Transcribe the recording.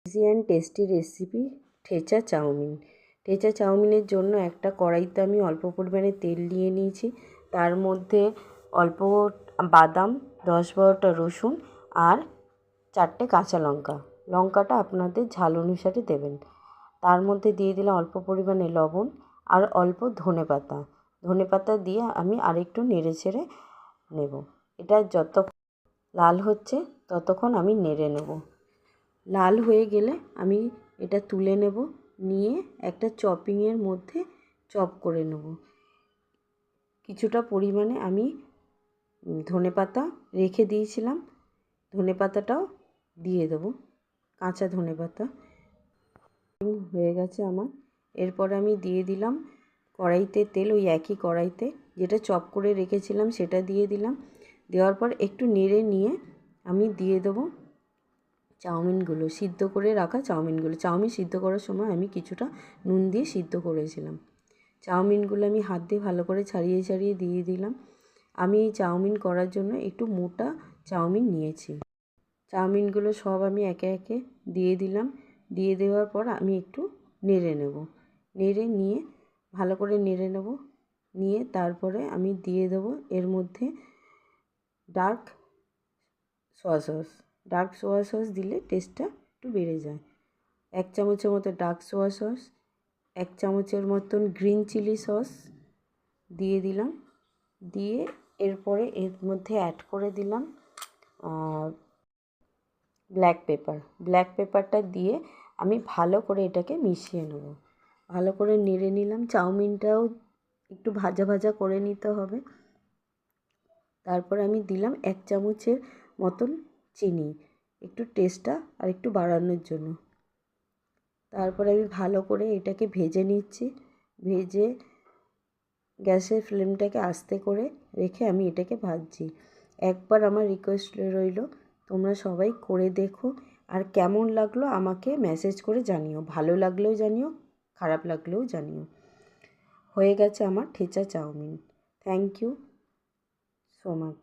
Easy and tasty recipe ঠেচা chowmein. ঠেচা চাউমিনের জন্য একটা কড়াইতে আমি অল্প পরিমাণে তেল নিয়ে নিয়েছি। তার মধ্যে অল্প বাদাম, 10-12টা রসুন আর 4টে কাঁচা লঙ্কা। লঙ্কাটা আপনাদের ঝাল অনুসারে দেবেন। তার মধ্যে দিয়ে দিলাম অল্প পরিমাণে লবণ আর অল্প ধনেপাতা। ধনেপাতা দিয়ে আমি আরেকটু নেড়ে চেড়ে নেব। এটা যত লাল হচ্ছে ততক্ষণ আমি নেড়ে নেব। লাল হয়ে গেলে আমি এটা তুলে নেব, নিয়ে একটা চপিংয়ের মধ্যে চপ করে নেব। কিছুটা পরিমাণে আমি ধনেপাতা রেখে দিয়েছিলাম, ধনেপাতাটাও দিয়ে দেবো, কাঁচা ধনেপাতা। হয়ে গেছে আমার। এরপরে আমি দিয়ে দিলাম কড়াইতে তেল, ওই একই কড়াইতে যেটা চপ করে রেখেছিলাম সেটা দিয়ে দিলাম। দেওয়ার পর একটু নেড়ে নিয়ে আমি দিয়ে দেবো চাউমিনগুলো, সিদ্ধ করে রাখা চাউমিনগুলো। চাউমিন সিদ্ধ করার সময় আমি কিছুটা নুন দিয়ে সিদ্ধ করেছিলাম। চাউমিনগুলো আমি হাত দিয়ে ভালো করে ছাড়িয়ে ছাড়িয়ে দিয়ে দিলাম। আমি এই চাউমিন করার জন্য একটু মোটা চাউমিন নিয়েছি। চাউমিনগুলো সব আমি একে একে দিয়ে দিলাম। দিয়ে দেওয়ার পর আমি একটু নেড়ে নেব। নেড়ে নিয়ে ভালো করে নেড়ে নেব। নিয়ে তারপরে আমি দিয়ে দেবো এর মধ্যে ডার্ক সোয়া সস। ডার্ক সোয়া সস দিলে টেস্টটা একটু বেড়ে যায়। 1 চামচের মতো ডার্ক সোয়া সস, 1 চামচের মতন গ্রিন চিলি সস দিয়ে দিলাম। দিয়ে এরপরে এর মধ্যে অ্যাড করে দিলাম ব্ল্যাক পেপার। ব্ল্যাক পেপারটা দিয়ে আমি ভালো করে এটাকে মিশিয়ে নেব। ভালো করে নেড়ে নিলাম। চাউমিনটাও একটু ভাজা ভাজা করে নিতে হবে। তারপর আমি দিলাম 1 চামচের মতন চিনি, একটু টেস্টটা আর একটু বাড়ানোর জন্য। তারপরে আমি ভালো করে এটাকে ভেজে নিচ্ছি। ভেজে গ্যাসের ফ্লেমটাকে আস্তে করে রেখে আমি এটাকে ভাজছি। একবার আমার রিকোয়েস্ট রইল, তোমরা সবাই করে দেখো, আর কেমন লাগলো আমাকে মেসেজ করে জানিও। ভালো লাগলেও জানিও, খারাপ লাগলেও জানিও। হয়ে গেছে আমার ঠেচা chowmein. Thank you so much.